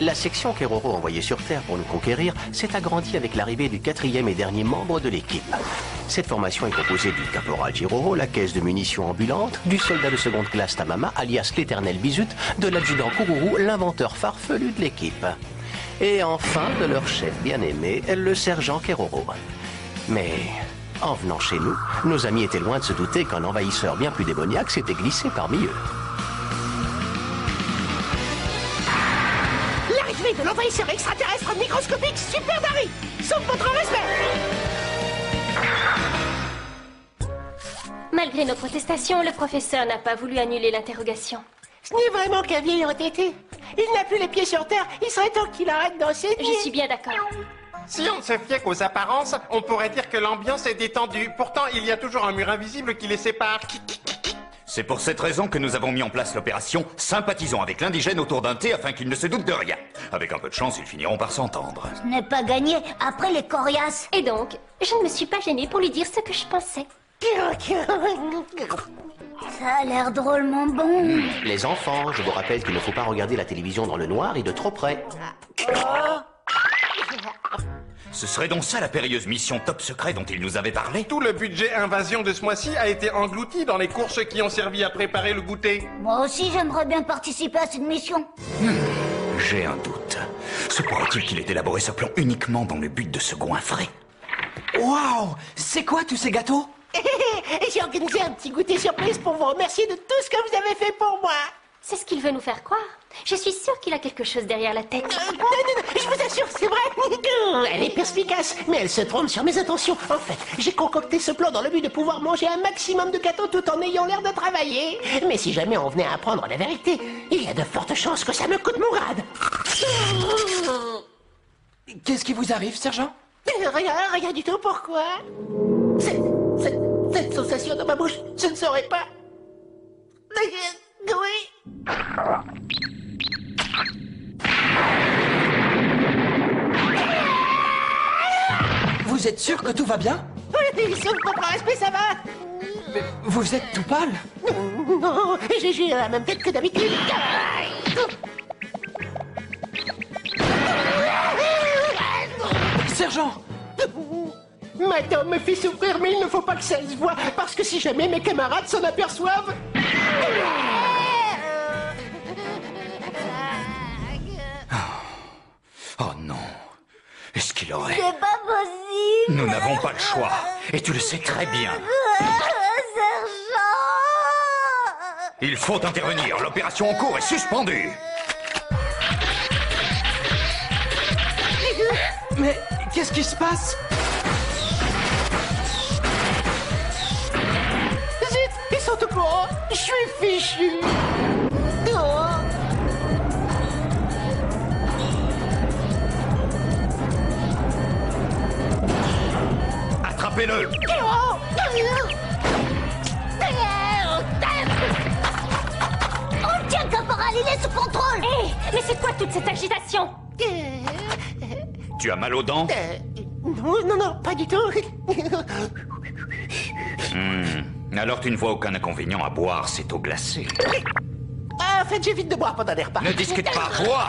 La section qu'Eroro a envoyée sur Terre pour nous conquérir s'est agrandie avec l'arrivée du 4e et dernier membre de l'équipe. Cette formation est composée du caporal Jiroro, la caisse de munitions ambulante, du soldat de seconde classe Tamama, alias l'éternel Bizut, de l'adjudant Kururu, l'inventeur farfelu de l'équipe. Et enfin, de leur chef bien-aimé, le sergent Keroro. Mais, en venant chez nous, nos amis étaient loin de se douter qu'un envahisseur bien plus démoniaque s'était glissé parmi eux. L'arrivée de l'envahisseur extraterrestre microscopique Super Dari, sauf votre respect. Malgré nos protestations, le professeur n'a pas voulu annuler l'interrogation. Ce n'est vraiment qu'un vieil entêté. Il n'a plus les pieds sur terre, il serait temps qu'il arrête d'enseigner. Je suis bien d'accord. Si on ne se fiait qu'aux apparences, on pourrait dire que l'ambiance est détendue. Pourtant, il y a toujours un mur invisible qui les sépare. C'est pour cette raison que nous avons mis en place l'opération « Sympathisons avec l'indigène autour d'un thé afin qu'ils ne se doutent de rien ». Avec un peu de chance, ils finiront par s'entendre. Ce n'est pas gagné, après les coriaces. Et donc, je ne me suis pas gênée pour lui dire ce que je pensais. Ça a l'air drôlement bon. Les enfants, je vous rappelle qu'il ne faut pas regarder la télévision dans le noir et de trop près. Ce serait donc ça la périlleuse mission top secret dont il nous avait parlé? Tout le budget invasion de ce mois-ci a été englouti dans les courses qui ont servi à préparer le goûter. Moi aussi, j'aimerais bien participer à cette mission. J'ai un doute. Se pourrait-il qu'il ait élaboré ce plan uniquement dans le but de se goinfrer? Waouh! C'est quoi tous ces gâteaux? J'ai organisé un petit goûter surprise pour vous remercier de tout ce que vous avez fait pour moi. C'est ce qu'il veut nous faire croire. Je suis sûre qu'il a quelque chose derrière la tête. Non, je vous assure, c'est vrai. Elle est perspicace, mais elle se trompe sur mes intentions. En fait, j'ai concocté ce plan dans le but de pouvoir manger un maximum de gâteaux tout en ayant l'air de travailler. Mais si jamais on venait à apprendre la vérité, il y a de fortes chances que ça me coûte mon grade. Qu'est-ce qui vous arrive, sergent? Rien du tout, pourquoi? Cette sensation dans ma bouche, je ne saurais pas. Oui. Vous êtes sûr que tout va bien? Oui, sauf votre respect, ça va. Mais vous êtes tout pâle? Non, j'ai la même tête que d'habitude. Sergent! Madame me fait souffrir, mais il ne faut pas que ça se voie, parce que si jamais mes camarades s'en aperçoivent... Oh non. Est-ce qu'il aurait... C'est pas possible. Nous n'avons pas le choix. Et tu le sais très bien. Sergent! Il faut intervenir. L'opération en cours est suspendue. Mais qu'est-ce qui se passe? Zut, ils sont au courant. Je suis fichu. Oh. Attrapez-le. On le tient, caporal, il est sous contrôle. Hé, mais c'est quoi toute cette agitation? Tu as mal aux dents? Non, pas du tout. Alors tu ne vois aucun inconvénient à boire cette eau glacée. En fait, j'évite de boire pendant les repas. Ne discute pas, bois!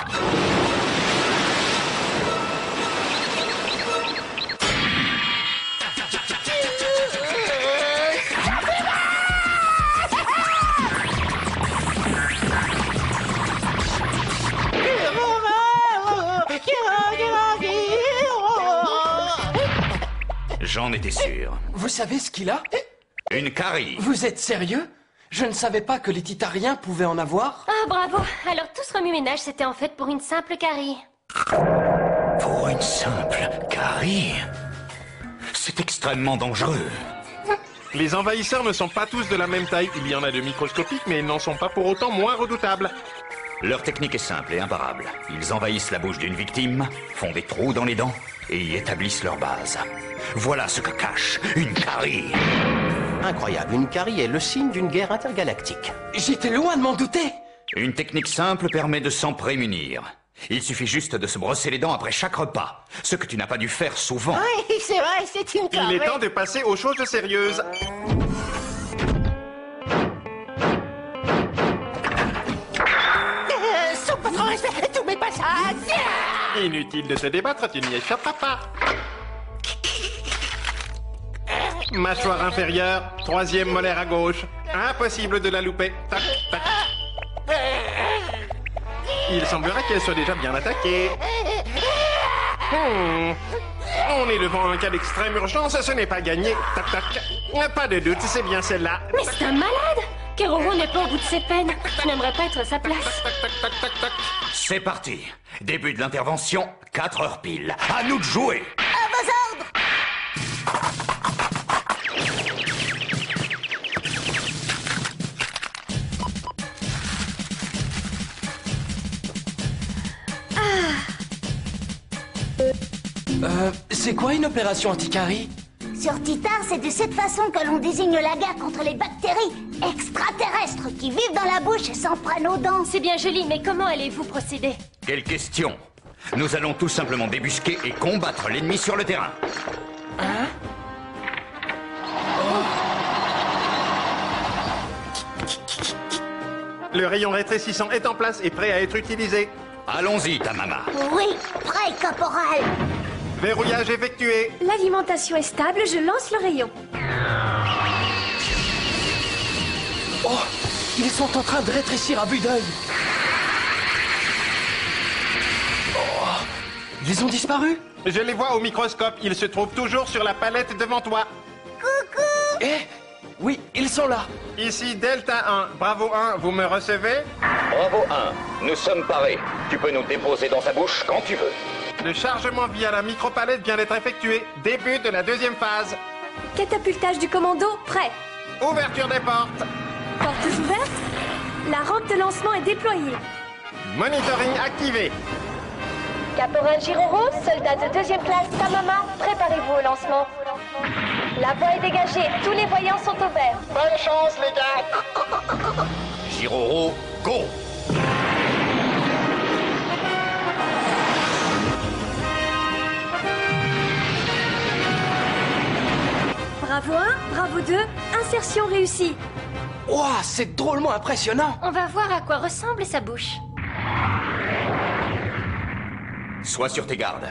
J'en étais sûr. Vous savez ce qu'il a? Une carie. Vous êtes sérieux? Je ne savais pas que les titariens pouvaient en avoir. Ah, bravo. Alors tout ce remue-ménage, c'était en fait pour une simple carie. Pour une simple carie? C'est extrêmement dangereux. Les envahisseurs ne sont pas tous de la même taille. Il y en a de microscopiques, mais ils n'en sont pas pour autant moins redoutables. Leur technique est simple et imparable. Ils envahissent la bouche d'une victime, font des trous dans les dents et y établissent leur base. Voilà ce que cache une carie. Incroyable, une carie est le signe d'une guerre intergalactique. J'étais loin de m'en douter. Une technique simple permet de s'en prémunir. Il suffit juste de se brosser les dents après chaque repas, ce que tu n'as pas dû faire souvent. Oui, c'est vrai, c'est une Il corvée. est temps de passer aux choses sérieuses. Sauf votre respect, tout mes passages. Ah, tiens! Inutile de te débattre, tu n'y échapperas pas. Mâchoire inférieure, troisième molaire à gauche. Impossible de la louper. Tac, tac. Il semblerait qu'elle soit déjà bien attaquée. On est devant un cas d'extrême urgence, ce n'est pas gagné. Tac, tac. Pas de doute, c'est bien celle-là. Mais c'est un malade! Keroro n'est pas au bout de ses peines. Je n'aimerais pas être à sa place. Tac, tac, tac, tac, tac. C'est parti. Début de l'intervention, 4 heures pile. À nous de jouer. À vos ordres! C'est quoi une opération anti-carie? Sur Titar, c'est de cette façon que l'on désigne la guerre contre les bactéries extraterrestres qui vivent dans la bouche et s'en prennent aux dents. C'est bien joli, mais comment allez-vous procéder? Quelle question? Nous allons tout simplement débusquer et combattre l'ennemi sur le terrain. Hein? Le rayon rétrécissant est en place et prêt à être utilisé. Allons-y, Tamama. Oui, prêt, caporal. Verrouillage effectué. L'alimentation est stable, je lance le rayon. Oh, ils sont en train de rétrécir à vue d'œil. Oh, ils ont disparu? Je les vois au microscope. Ils se trouvent toujours sur la palette devant toi. Coucou. Eh, oui, ils sont là. Ici Delta 1. Bravo 1, vous me recevez? Bravo 1, nous sommes parés. Tu peux nous déposer dans ta bouche quand tu veux. Le chargement via la micropalette vient d'être effectué. Début de la deuxième phase. Catapultage du commando, prêt. Ouverture des portes. Portes ouvertes. La rampe de lancement est déployée. Monitoring activé. Caporal Giroro, soldat de deuxième classe Tamama, préparez-vous au lancement. La voie est dégagée, tous les voyants sont au vert. Bonne chance, les gars. Giroro, go! Bravo 1, bravo 2, insertion réussie. Ouah, c'est drôlement impressionnant. On va voir à quoi ressemble sa bouche. Sois sur tes gardes.